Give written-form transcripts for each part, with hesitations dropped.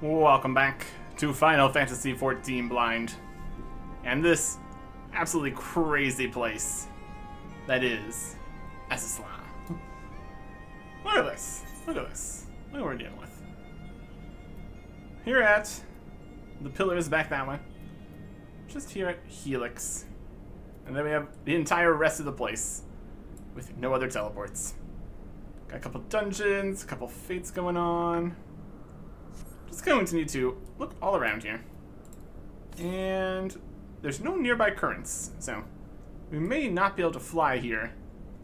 Welcome back to Final Fantasy XIV Blind. And this absolutely crazy place that is Azys. Look at this. Look at this. Look at what we're dealing with. Here at the pillars back that way. Just here at Helix. And then we have the entire rest of the place with no other teleports. Got a couple dungeons, a couple fates going on. Just going to need to look all around here. And there's no nearby currents, so we may not be able to fly here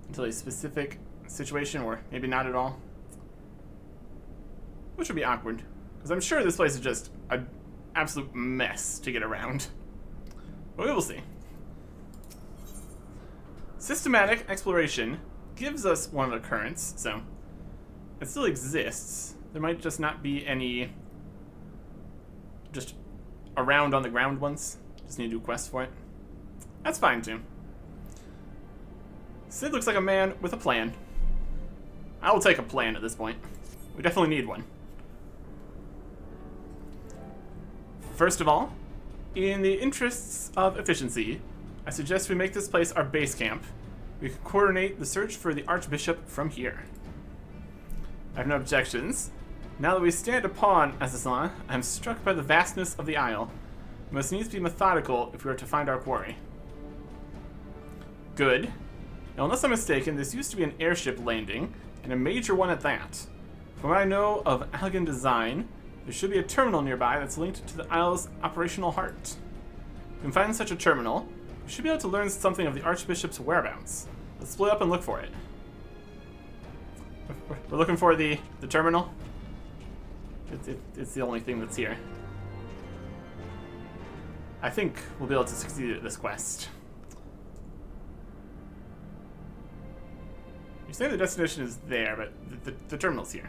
until a specific situation, or maybe not at all. Which would be awkward, because I'm sure this place is just an absolute mess to get around. But we will see. Systematic exploration gives us one of the currents, so it still exists. There might just not be any just around on the ground ones. Just need to do a quest for it. That's fine too. Sid looks like a man with a plan. I will take a plan at this point. We definitely need one. First of all, in the interests of efficiency, I suggest we make this place our base camp. We can coordinate the search for the Archbishop from here. I have no objections. Now that we stand upon Azys, I am struck by the vastness of the Isle. We must needs be methodical if we are to find our quarry. Good. Now, unless I'm mistaken, this used to be an airship landing, and a major one at that. From what I know of elegant design, there should be a terminal nearby that's linked to the Isle's operational heart. If we can find such a terminal, we should be able to learn something of the Archbishop's whereabouts. Let's split up and look for it. We're looking for the terminal. It's the only thing that's here. I think we'll be able to succeed at this quest. You're saying the destination is there, but the terminal's here.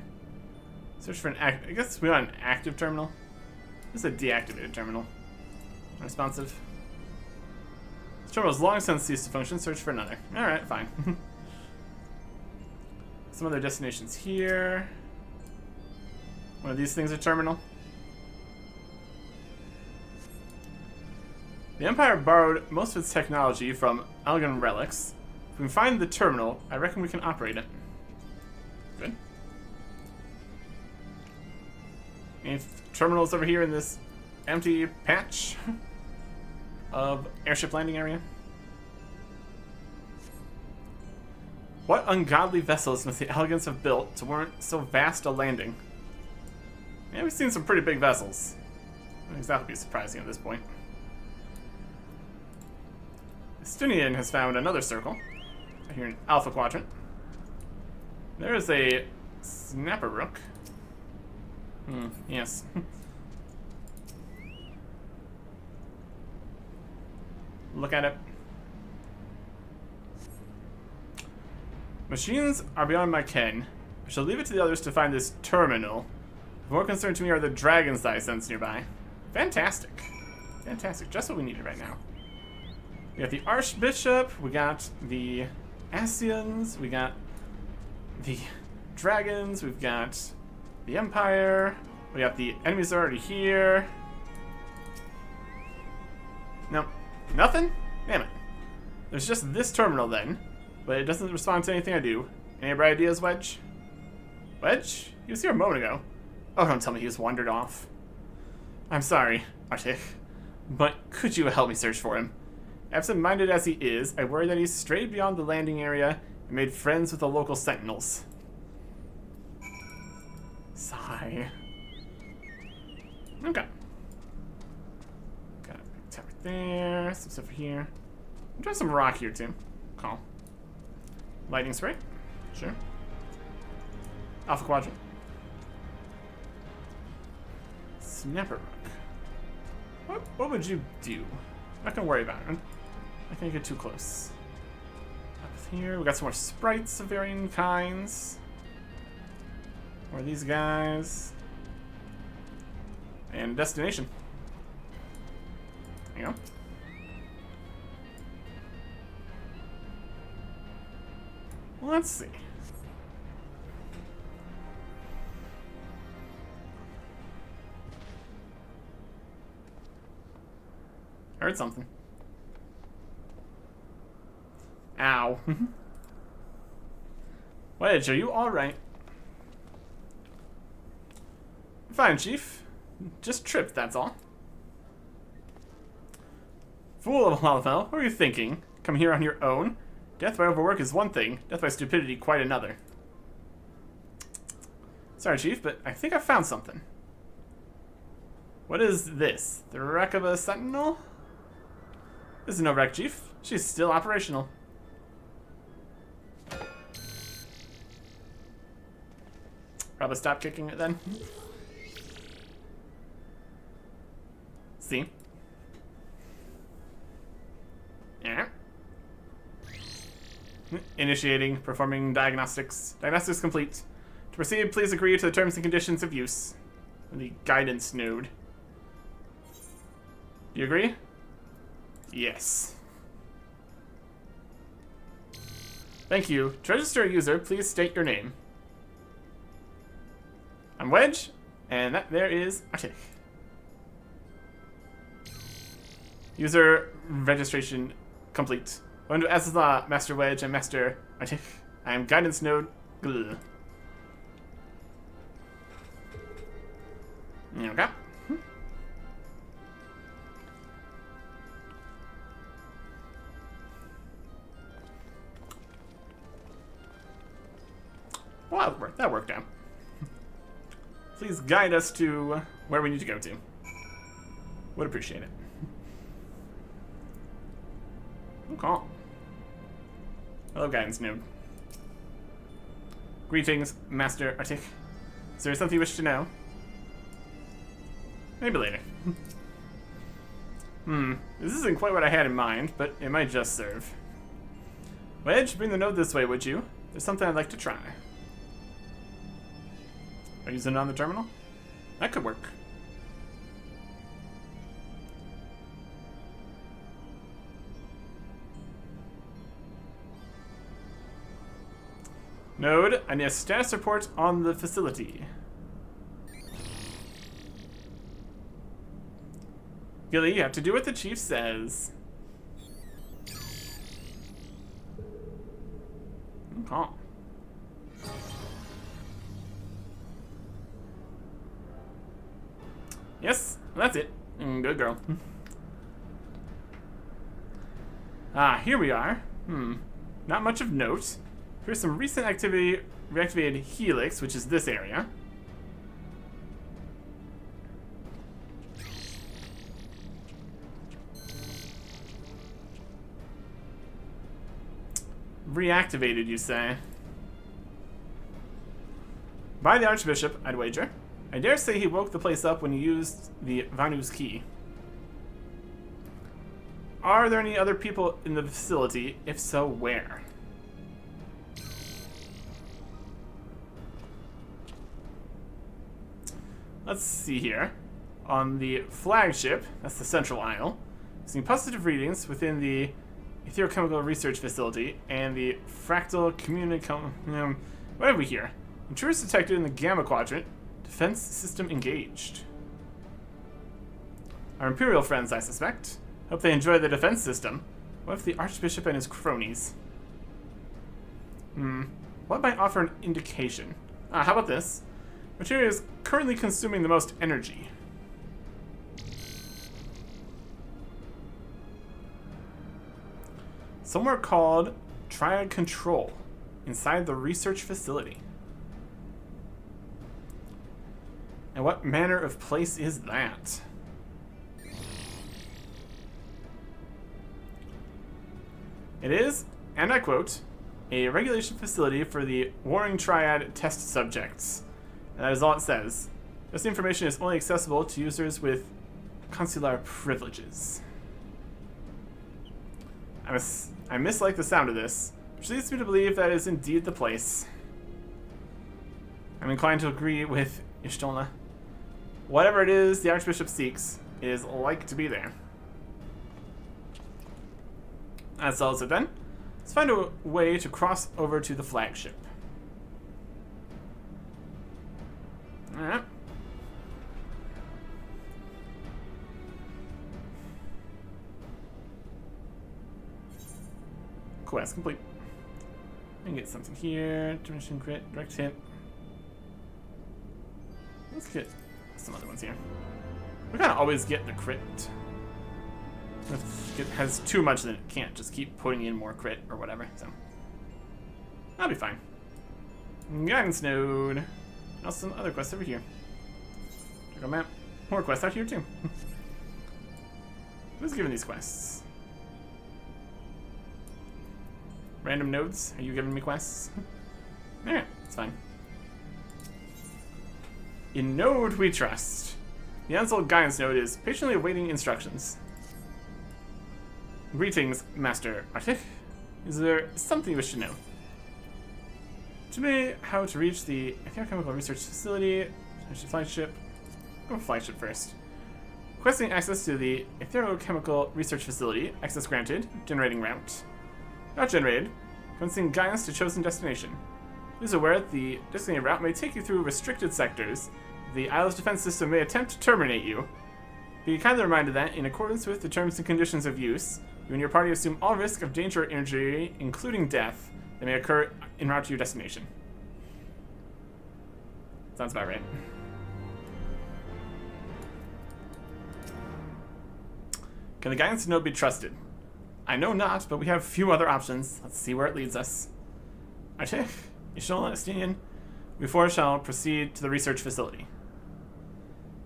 Search for an I guess we want an active terminal. This is a deactivated terminal. Unresponsive. This terminal has long since ceased to function. Search for another. Alright, fine. Some other destinations here. One of these things a terminal. The Empire borrowed most of its technology from Algan relics. If we can find the terminal, I reckon we can operate it. Good. Any terminals over here in this empty patch of airship landing area? What ungodly vessels must the Elegants have built to warrant so vast a landing? Yeah, we've seen some pretty big vessels. I don't think that would be surprising at this point. Estunian has found another circle. Here in Alpha Quadrant. There is a snapper rook. Yes. Look at it. Machines are beyond my ken. I shall leave it to the others to find this terminal. More concerned to me are the dragons that I sense nearby. Fantastic. Fantastic. Just what we needed right now. We got the Archbishop. We got the Asians. We got the dragons. We've got the Empire. We got the enemies already here. No. Nothing? Damn it. There's just this terminal then. But it doesn't respond to anything I do. Any bright ideas, Wedge? Wedge? He was here a moment ago. Oh, don't tell me he was wandered off. I'm sorry, Arctic, but could you help me search for him? Absent-minded as he is, I worry that he's strayed beyond the landing area and made friends with the local sentinels. Sigh. Okay. Got a big tower there, some stuff here. I'll try some rock here too. Call. Lightning spray? Sure. Alpha Quadrant. Snapper rook. What would you do? Not gonna worry about it. Not gonna get too close. Up here, we got some more sprites of varying kinds. More of these guys. And destination. There you go. Let's see. I heard something. Ow. Wedge, are you alright? Fine, Chief. Just tripped, that's all. Fool of a Lalafell, what are you thinking? Come here on your own? Death by overwork is one thing, death by stupidity quite another. Sorry, Chief, but I think I found something. What is this? The wreck of a sentinel? This is no wreck, Chief. She's still operational. Probably stop kicking it then. See? Yeah. Initiating, performing diagnostics. Diagnostics complete. To proceed, please agree to the terms and conditions of use. The guidance node. Do you agree? Yes. Thank you. To register a user, please state your name. I'm Wedge, and that there is Arctic. User registration complete. Welcome to Azys, Master Wedge, and Master Arctic. I am guidance node. Ugh. Okay. Well, that worked out. Please guide us to where we need to go to. Would appreciate it. Okay. Hello, guidance node. Greetings, Master Arctic. Is there something you wish to know? Maybe later. This isn't quite what I had in mind, but it might just serve. Wedge, bring the node this way, would you? There's something I'd like to try. Are you using it on the terminal? That could work. Node, I need a status report on the facility. Gilly, you have to do what the chief says. Okay. Yes, that's it. Good girl. Here we are. Not much of note. Here's some recent activity. Reactivated Helix, which is this area. Reactivated, you say? By the Archbishop, I'd wager. I dare say he woke the place up when he used the Vanu's key. Are there any other people in the facility? If so, where? Let's see here. On the flagship, that's the central aisle, seeing positive readings within the Etherochemical Research Facility and the Fractal Communicom... what have we here? Intruders detected in the Gamma Quadrant. Defense system engaged. Our Imperial friends, I suspect. Hope they enjoy the defense system. What if the Archbishop and his cronies? What might offer an indication? How about this? Material is currently consuming the most energy. Somewhere called Triad Control, inside the research facility. And what manner of place is that? It is, and I quote, a regulation facility for the Warring Triad test subjects. And that is all it says. This information is only accessible to users with consular privileges. I mislike the sound of this, which leads me to believe that is indeed the place. I'm inclined to agree with Ishtolna. Whatever it is the Archbishop seeks is like to be there. That settles it then. Let's find a way to cross over to the flagship. Alright. quest complete. And get something here. Dimension crit, direct hit. Let's get some other ones here. We kind of always get the crit. If it has too much, then it can't just keep putting in more crit or whatever. So that'll be fine. Guidance node. And also some other quests over here. Check out map. More quests out here too. Who's giving these quests? Random nodes? Are you giving me quests? Alright, it's fine. In node we trust. The unsold guidance node is patiently awaiting instructions. Greetings, Master Arctic. Is there something you wish to know? To me, how to reach the Chemical Research Facility, flagship. Go flagship first. Requesting access to the Chemical Research Facility. Access granted. Generating route. Not generated. Commencing guidance to chosen destination. Please aware that the designated route may take you through restricted sectors. The Isle's defense system may attempt to terminate you. Be kindly reminded that, in accordance with the terms and conditions of use, you and your party assume all risk of danger or injury, including death, that may occur en route to your destination. Sounds about right. Can the guidance node be trusted? I know not, but we have few other options. Let's see where it leads us. Archie, Ishol, Estinian, we four shall proceed to the research facility.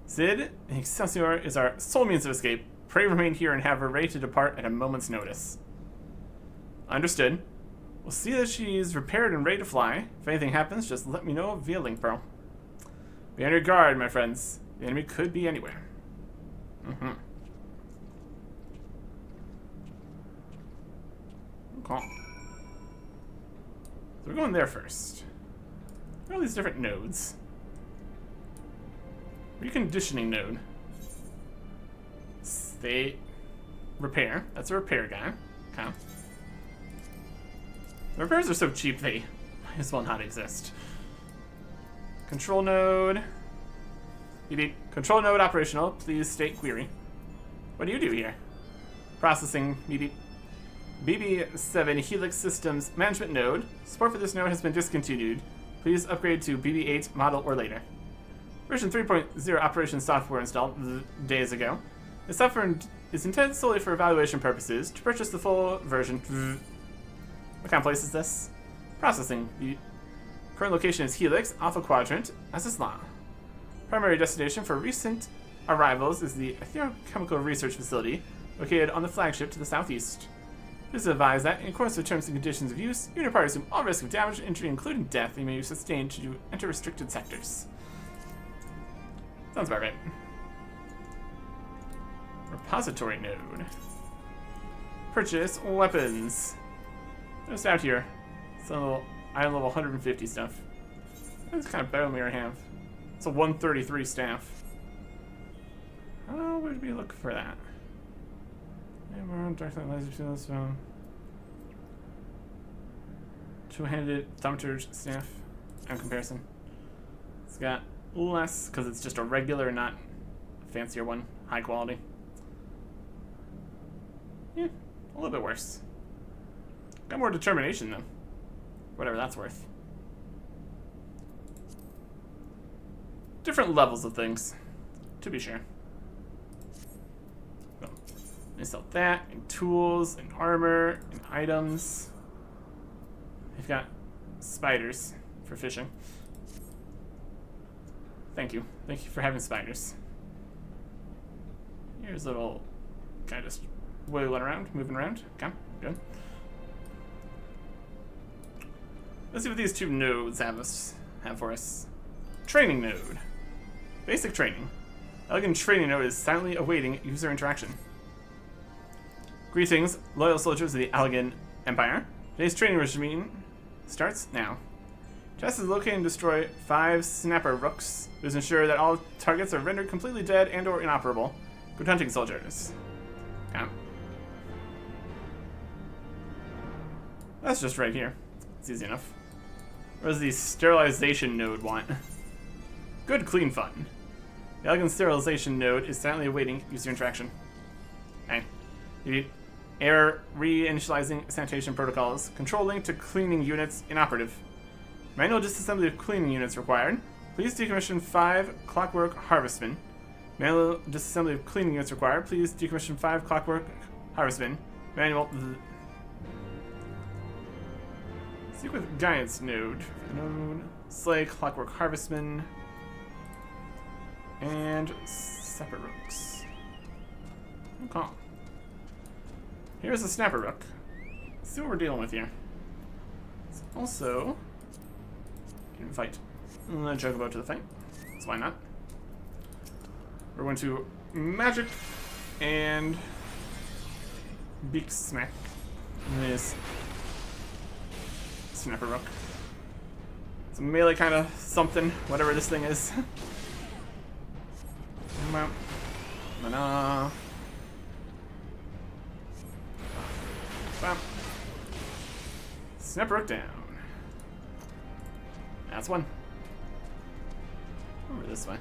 Sid, Excelsior is our sole means of escape. Pray remain here and have her ready to depart at a moment's notice. Understood. We'll see that she's repaired and ready to fly. If anything happens, just let me know via link pearl. Be on your guard, my friends. The enemy could be anywhere. Okay. So we're going there first. All these different nodes. Reconditioning node. State. Repair. That's a repair guy. Okay. The repairs are so cheap they might as well not exist. Control node. Control node operational. Please state query. What do you do here? Processing. BB7 Helix Systems Management Node. Support for this node has been discontinued. Please upgrade to BB8 model or later. Version 3.0 operation software installed days ago. The software is intended solely for evaluation purposes. To purchase the full version... What kind of place is this? Processing. The current location is Helix, Alpha Quadrant, Azys. Primary destination for recent arrivals is the Chemical Research Facility, located on the flagship to the southeast. Please advise that, in accordance with terms and conditions of use, you and your party assume all risk of damage, injury, including death, you may sustain to enter restricted sectors. Sounds about right. Repository node. Purchase weapons. Just out here. Some little item level 150 stuff. That's kind of better than we already have. It's a 133 staff. Oh, where did we look for that? Two-handed thaumaturge staff. On comparison. It's got less, because it's just a regular, not a fancier one. High quality. Yeah, a little bit worse. Got more determination, though. Whatever that's worth. Different levels of things, to be sure. So, I sell that, and tools, and armor, and items. They've got spiders for fishing. Thank you. Thank you for having spiders. Here's a little guy just wiggling around, moving around. Okay, good. Let's see what these two nodes have for us. Training node. Basic training. Elegant training node is silently awaiting user interaction. Greetings, loyal soldiers of the Allegan Empire. Today's training regime starts now. Task is locate and destroy 5 snapper rooks. Please ensure that all targets are rendered completely dead and or inoperable. Good hunting, soldiers. Okay. That's just right here. It's easy enough. What does the sterilization node want? Good, clean fun. The elegant sterilization node is silently awaiting user interaction. Okay. Error reinitializing sanitation protocols. Control link to cleaning units inoperative. Manual disassembly of cleaning units required. Please decommission 5 clockwork harvestmen. Manual disassembly of cleaning units required. Please decommission 5 clockwork harvestmen. Manual. Seek with Giant's node. Slay clockwork harvestmen. And separate rooks. Okay. Here's a snapper rook. Let's see what we're dealing with here. Let's also invite the Chocobo to the fight. So why not? We're going to magic and beak smack this snapper rook. It's a melee kind of something, whatever this thing is. Mana. Bam. Snapper rook down. That's one. Over this way.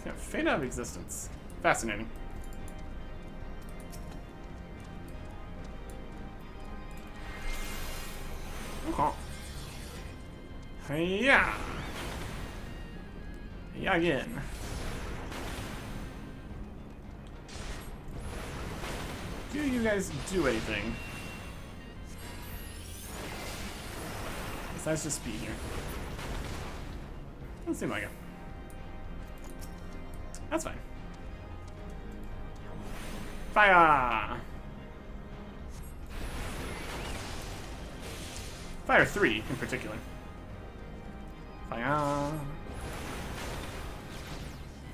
Yeah, fade out of existence. Fascinating. Okay. Yeah. Yeah, again. Do you guys do anything besides just be here? Doesn't seem like it. That's fine. Fire! Fire 3 in particular. Fire.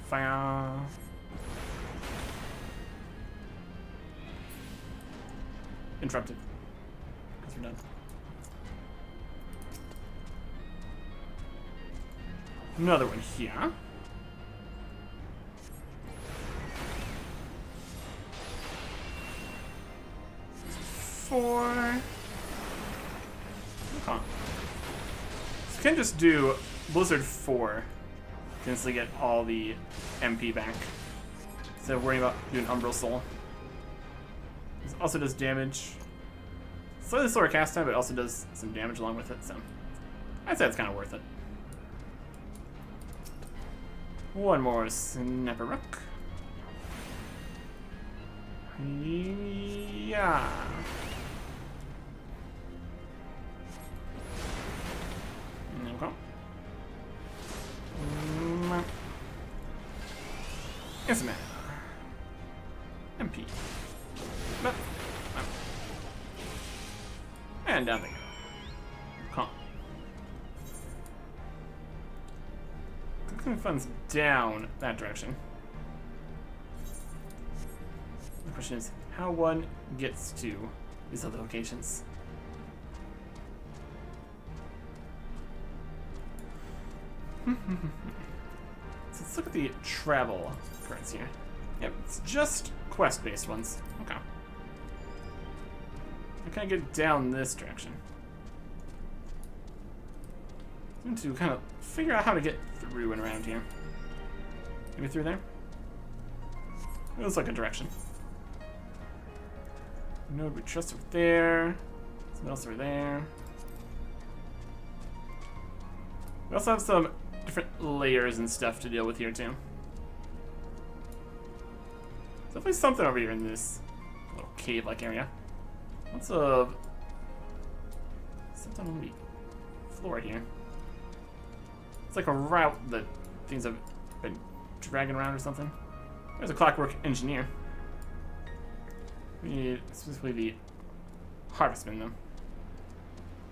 Fire. Interrupted. Because we're done. Another one here. 4. Okay. So you can just do Blizzard 4 to instantly get all the MP back instead of worrying about doing Umbral Soul. This also does damage. Slightly slower cast time, but it also does some damage along with it, so I'd say it's kind of worth it. One more Snapper Rook. Yeah. Okay. Yes, man. MP. And down they go. Huh. Clicking funds down that direction. The question is how one gets to these other locations. So let's look at the travel currents here. Yep, it's just quest-based ones. Okay. How can I get down this direction? I need to kind of figure out how to get through and around here. Maybe through there? It looks like a direction. Node we trust over there. Something else over there. We also have some different layers and stuff to deal with here too. There's definitely something over here in this little cave-like area. Lots of something on the floor here. It's like a route that things have been dragging around or something. There's a clockwork engineer. We need specifically the harvestmen though.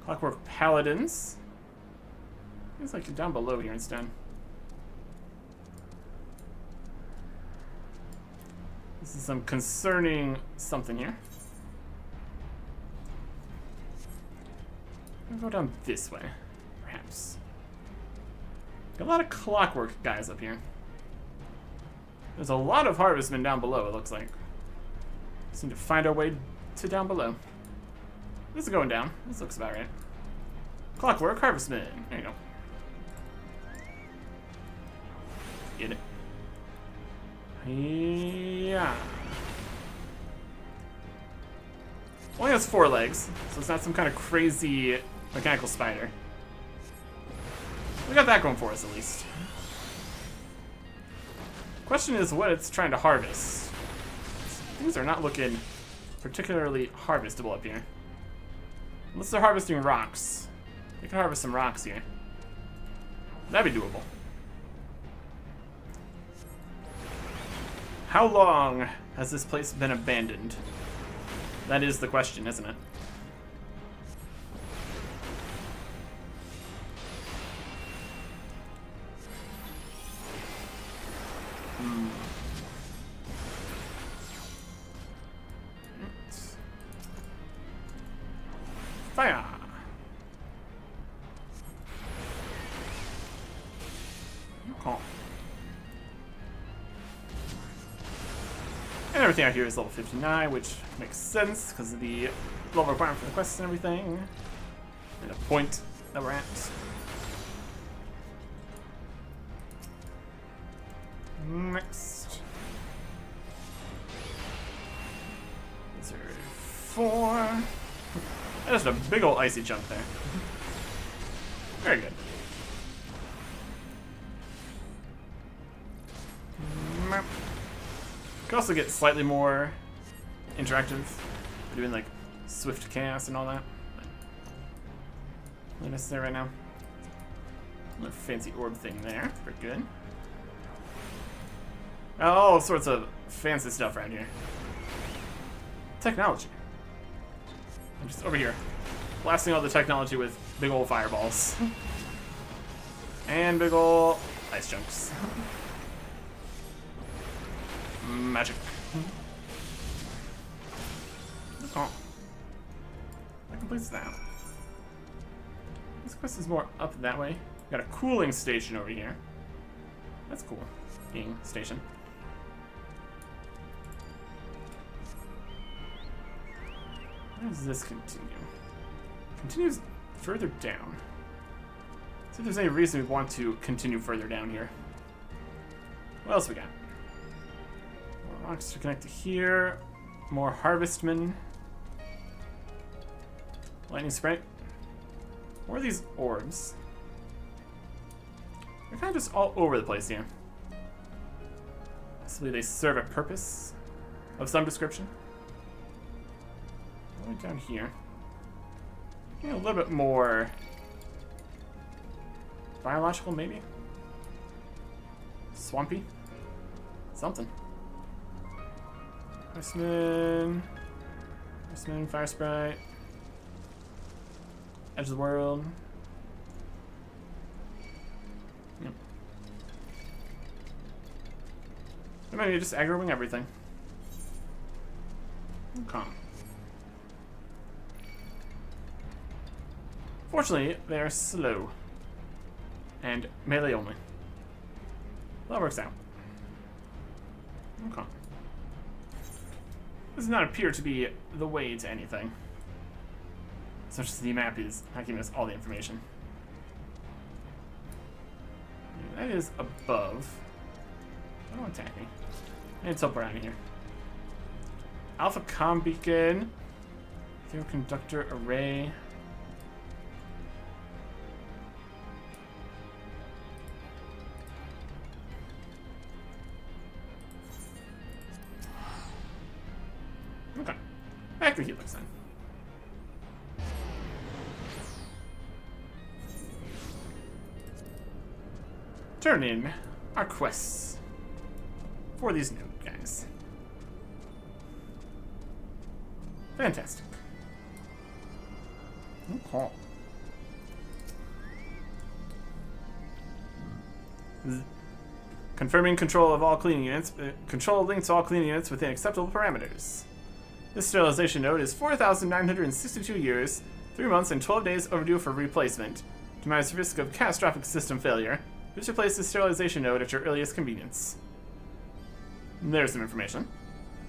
Clockwork paladins. It's like down below here instead. This is some concerning something here. I'll go down this way, perhaps. Got a lot of clockwork guys up here. There's a lot of harvestmen down below, it looks like. Just need to find our way to down below. This is going down. This looks about right. Clockwork harvestman. There you go. Get it. Yeah. Only has 4 legs, so it's not some kind of crazy mechanical spider. We got that going for us, at least. Question is what it's trying to harvest. Things are not looking particularly harvestable up here. Unless they're harvesting rocks. We can harvest some rocks here. That'd be doable. How long has this place been abandoned? That is the question, isn't it? Fire! Oh. And everything out here is level 59, which makes sense because of the level requirement for the quests and everything. And the point that we're at. Next. These are 4. That's just a big old icy chunk there. Very good. Could also get slightly more interactive. We're doing like swift cast and all that. Not necessary right now. Another fancy orb thing there. Pretty good. All sorts of fancy stuff around here. Technology. I'm just over here, blasting all the technology with big old fireballs. And big old ice chunks. Magic. Oh. That completes that. This quest is more up that way. Got a cooling station over here. That's cool. Being station. Where does this continue? Continues further down. See if there's any reason we want to continue further down here. What else we got? More rocks to connect to here. More harvestmen. Lightning sprite. What are these orbs? They're kind of just all over the place here. Possibly they serve a purpose of some description. Right down here. A little bit more biological, maybe? Swampy? Something. Horseman. Horseman, Fire Sprite. Edge of the World. Yep. Or maybe just aggroing everything. Okay. Fortunately, they are slow. And melee only. That works out. Okay. This does not appear to be the way to anything. Such as the map is not giving us all the information. That is above. Don't attack me. I need to teleport out of here. Alpha comm beacon. Ethereal conductor array. Okay. Back to Helix then. Turn in our quests for these new guys. Fantastic. Okay. Confirming control of all cleaning units. Control links to all cleaning units within acceptable parameters. This sterilization node is 4,962 years, 3 months, and 12 days overdue for replacement. To minimize the risk of catastrophic system failure, please replace the sterilization node at your earliest convenience. There's some information.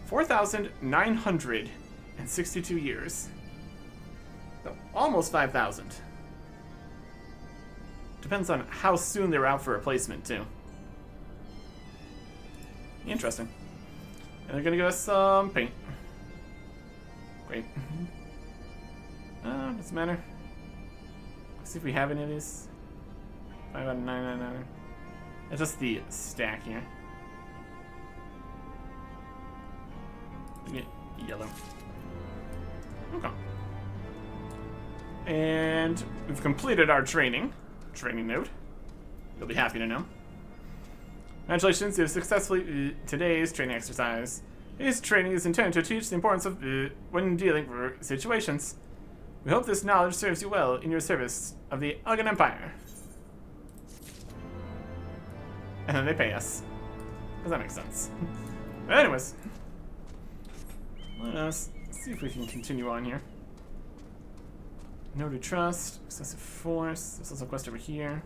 4,962 years. So almost 5,000. Depends on how soon they're out for replacement, too. Interesting. And they're gonna give us some paint. Great. doesn't matter. Let's see if we have any of these. 5 out of 9 out of 9. It's just the stack here. Get yellow. Okay. And we've completed our training node. You'll be happy to know. Congratulations, you have successfully today's training exercise. This training is intended to teach the importance of when dealing with situations. We hope this knowledge serves you well in your service of the Uggan Empire. And then they pay us. Does that make sense? But anyways, let us see if we can continue on here. No to trust, excessive force. There's also a quest over here.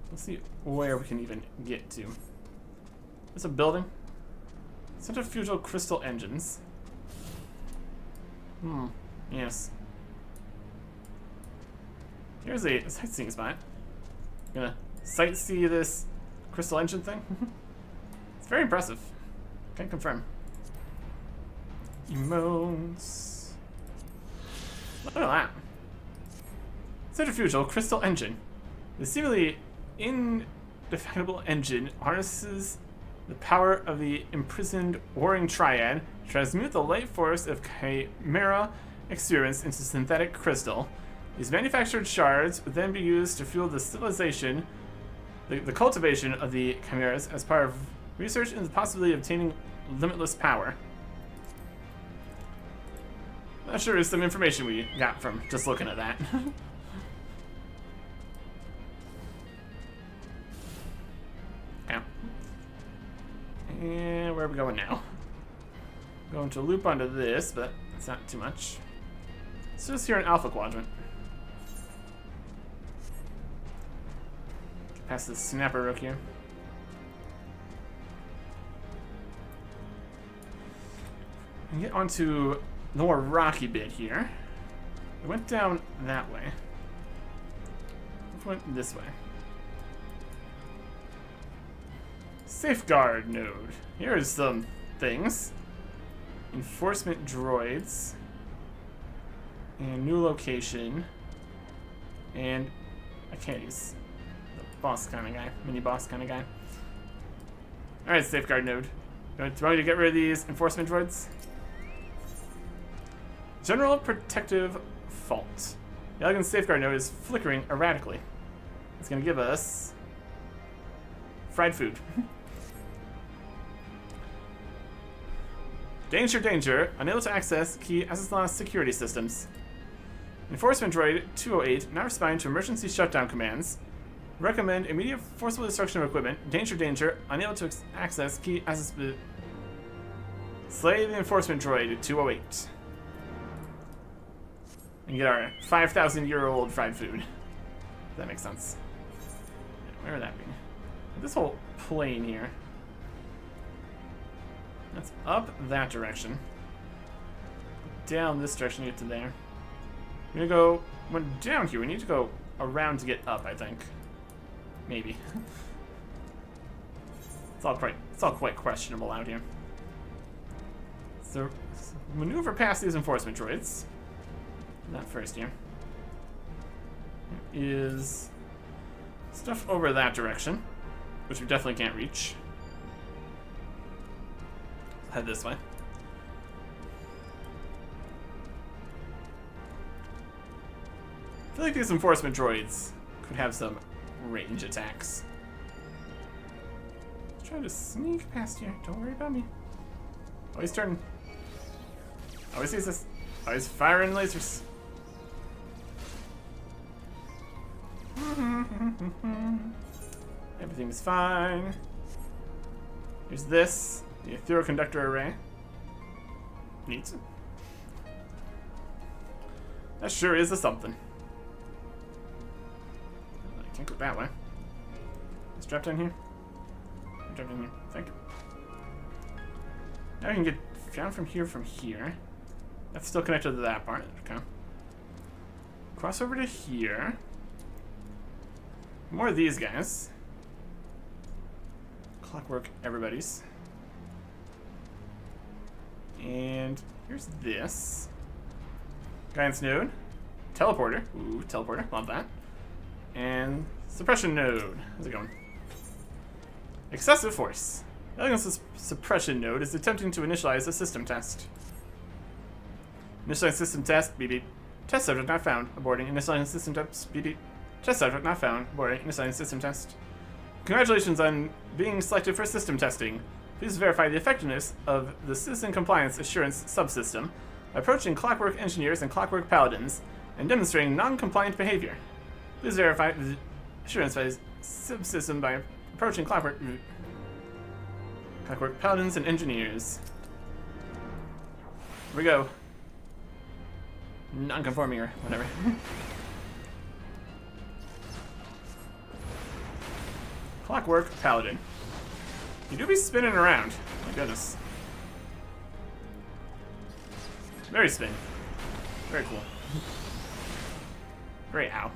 Let's see where we can even get to. There's a building. Centrifugal crystal engines. Yes. Here's a sightseeing spot. Gonna sightsee this crystal engine thing. It's very impressive. Can confirm. Emotes. Look at that. Centrifugal crystal engine. The seemingly indefatigable engine harnesses the power of the imprisoned warring triad to transmute the light force of chimera experience into synthetic crystal. These manufactured shards would then be used to fuel the civilization, the cultivation of the chimeras as part of research into the possibility of obtaining limitless power. That sure is some information we got from just looking at that. Yeah. And where are we going now? Going to loop onto this, but it's not too much. It's just here in Alpha Quadrant. Get past this snapper rook here. And get onto the more rocky bit here. We went down that way. We went this way. Safeguard node. Here are some things. Enforcement droids. And new location. And Achilles. The boss kind of guy. Mini boss kind of guy. Alright, safeguard node. Do you want me to get rid of these enforcement droids? General protective fault. The elegant safeguard node is flickering erratically. It's going to give us fried food. Danger, danger. Unable to access key Azys security systems. Enforcement droid 208, not responding to emergency shutdown commands. Recommend immediate forcible destruction of equipment. Danger, danger. Unable to access key Azys. Slay the enforcement droid 208. And get our 5,000-year-old fried food. If that makes sense. Where would that be? This whole plane here. That's up that direction. Down this direction to get to there. We're gonna go down here. We need to go around to get up, I think. Maybe. It's all quite questionable out here. So maneuver past these enforcement droids. Not first here. There is stuff over that direction, which we definitely can't reach. Head this way. I feel like these enforcement droids could have some range attacks. Let's try to sneak past here. Don't worry about me. Always turn. Always sees this. Always firing lasers. Everything's fine. Here's this. The etheroconductor array. Neat. That sure is a something. I can't go that way. Let's drop down here. Drop down here. Thank you. Now I can get down from here. That's still connected to that part. Okay. Cross over to here. More of these guys. Clockwork everybody's. And here's this. Guidance node. Teleporter. Ooh, teleporter. Love that. And suppression node. How's it going? Excessive force. Elegance suppression node is attempting to initialize a system test. Initializing system test. Beep beep. Test subject not found. Aborting. Initializing system test. Beep beep. Test subject not found. Aborting. Initializing system test. Congratulations on being selected for system testing. Please verify the effectiveness of the Citizen Compliance Assurance subsystem by approaching Clockwork Engineers and Clockwork Paladins and demonstrating non-compliant behavior. Please verify the assurance by subsystem by approaching Clockwork Paladins and Engineers. Here we go. Non-conforming or whatever. Clockwork Paladin. You do be spinning around. My goodness. Very spin. Very cool. Very ow.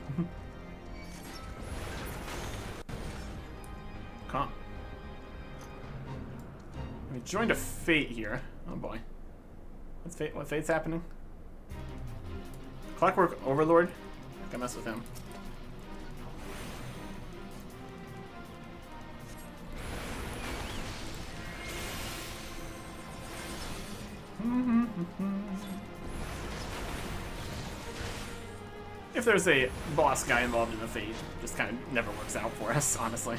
Calm. We joined a fate here. Oh boy. What's fate? What fate's happening? Clockwork Overlord? I can mess with him. If there's a boss guy involved in the fate, just kind of never works out for us, honestly.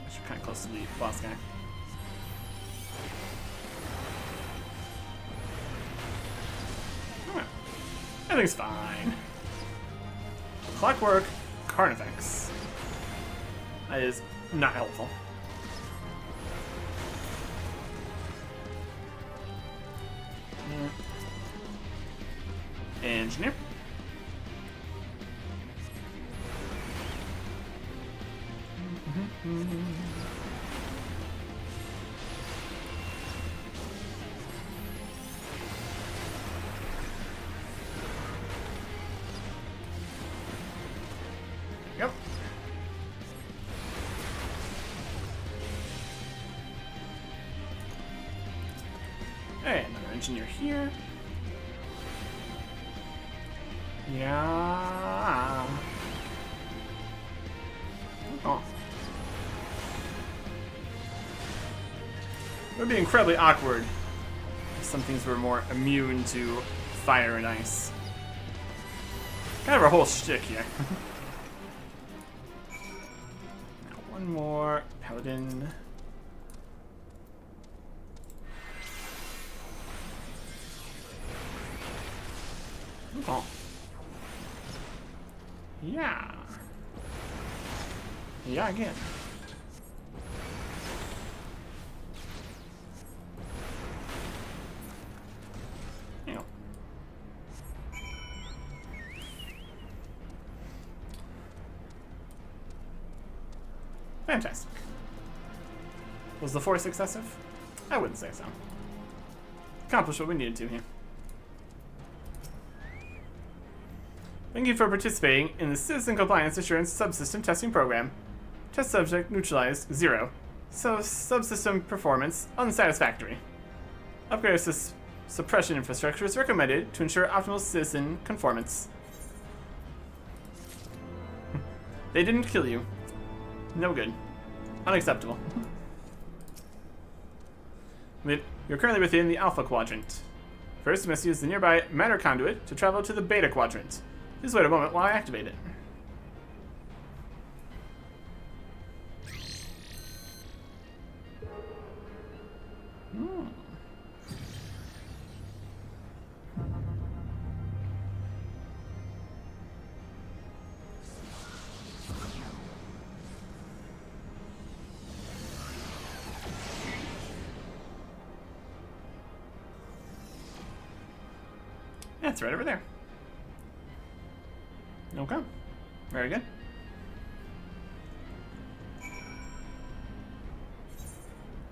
We're kind of close to the boss guy. Oh, everything's fine. Clockwork Carnifex. That is not helpful. Engineer. Yep. Hey, another engineer here. Yeah. Oh. It would be incredibly awkward if some things were more immune to fire and ice. Kind of a whole shtick here. Now one more paladin. Oh. Yeah. Yeah, again. You know. Fantastic. Was the force excessive? I wouldn't say so. Accomplished what we needed to here. Thank you for participating in the Citizen Compliance Assurance Subsystem Testing Program. Test subject neutralized 0. So subsystem performance unsatisfactory. Upgrade suppression infrastructure is recommended to ensure optimal citizen conformance. They didn't kill you. No good. Unacceptable. You're currently within the Alpha Quadrant. First, you must use the nearby matter conduit to travel to the Beta Quadrant. Please wait a moment while I activate it. That's right over there. Okay. Very good.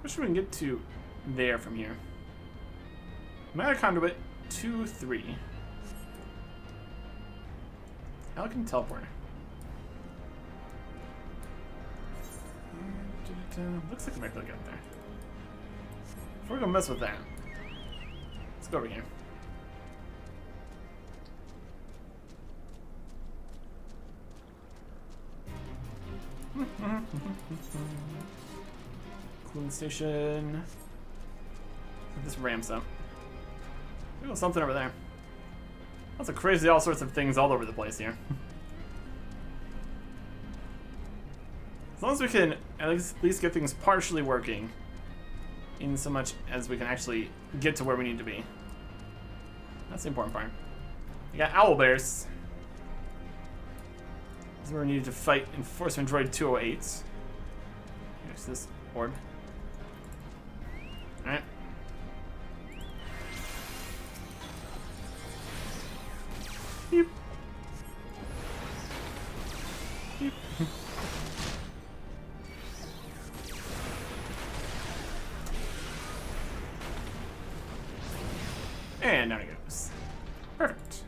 Wish we can get to there from here. Matter conduit 2-3. Elegant teleporter. Looks like we might be able to get up there. Before we go mess with that, go over here. Cooling station. This ramps up. There's something over there. Lots of crazy, all sorts of things all over the place here. As long as we can at least get things partially working, in so much as we can actually get to where we need to be. That's the important part. We got owl bears. This is where we need to fight Enforcement Droid 208. Here's this orb. Alright. Beep. Beep. And down it goes. Perfect.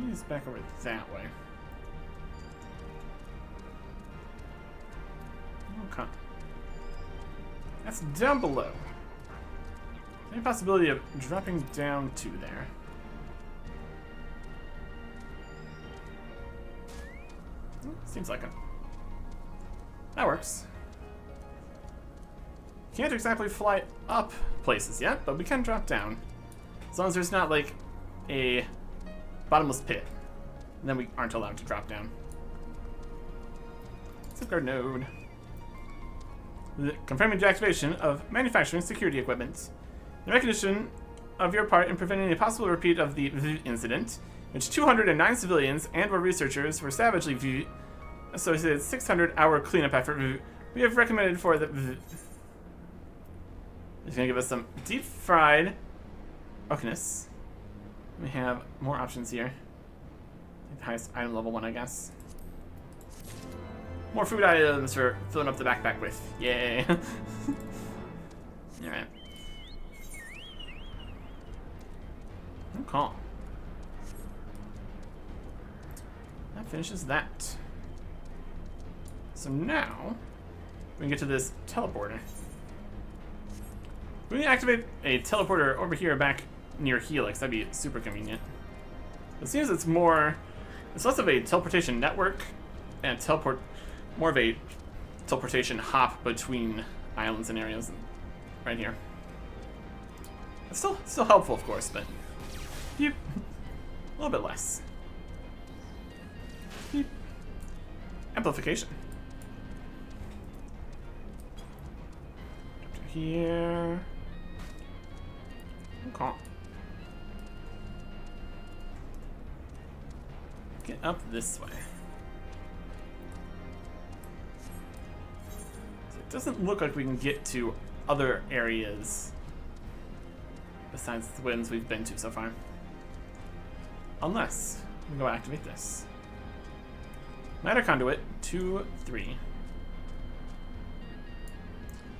He's back over that way. Okay. That's down below. Any possibility of dropping down to there? Seems like it. That works. Can't exactly fly up places yet, but we can drop down. As long as there's not like a bottomless pit. And then we aren't allowed to drop down. Safeguard node. Confirming deactivation of manufacturing security equipment. The recognition of your part in preventing a possible repeat of the incident, in which 209 civilians and/or researchers were savagely associated 600-hour cleanup effort. We have recommended for the. It's gonna give us some deep fried oakiness. We have more options here. The highest item level one, I guess. More food items for filling up the backpack with. Yay. Alright. Okay. That finishes that. So now, we can get to this teleporter. We can activate a teleporter over here back near Helix. That'd be super convenient. It seems it's less of a teleportation network and more of a teleportation hop between islands and areas right here. It's still helpful, of course, but a little bit less. Amplification. Up to here. Okay. Get up this way. So it doesn't look like we can get to other areas besides the ones we've been to so far. Unless we go activate this. Matter conduit 2, 3.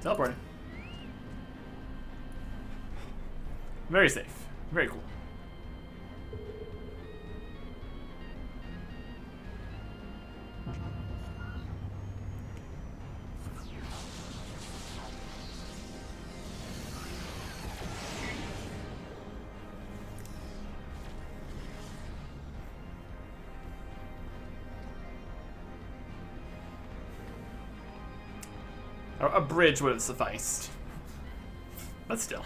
Teleporting. Very safe. Very cool. A bridge would have sufficed. But still.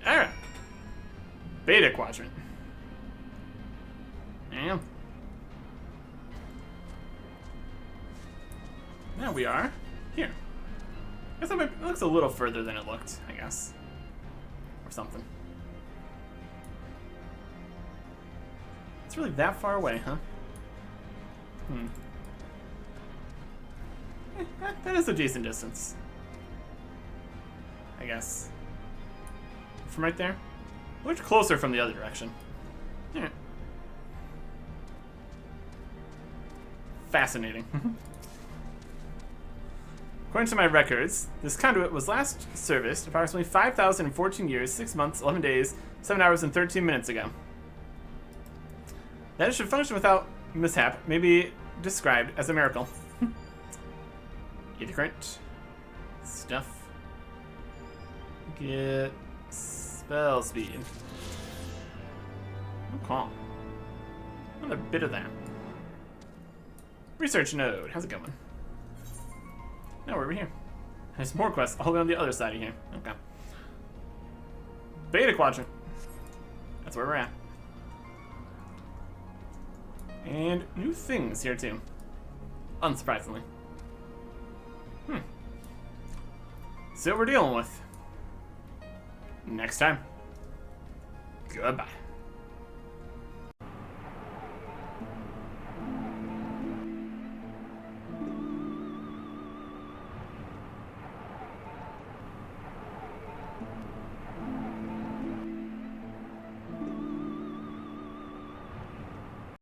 Alright. Beta quadrant. Yeah. Now we are here. I guess it looks a little further than it looked, I guess. Or something. It's really that far away, huh? That is a decent distance. I guess. From right there? Much closer from the other direction. Yeah. Fascinating. According to my records, this conduit was last serviced approximately 5,014 years, 6 months, 11 days, 7 hours, and 13 minutes ago. That it should function without mishap may be described as a miracle. Get current. Stuff. Get spell speed. Oh, calm. Another bit of that. Research node. How's it going? Now we're over here. There's more quests all the way on the other side of here. Okay. Beta quadrant. That's where we're at. And new things here too. Unsurprisingly. See what we're dealing with. Next time. Goodbye.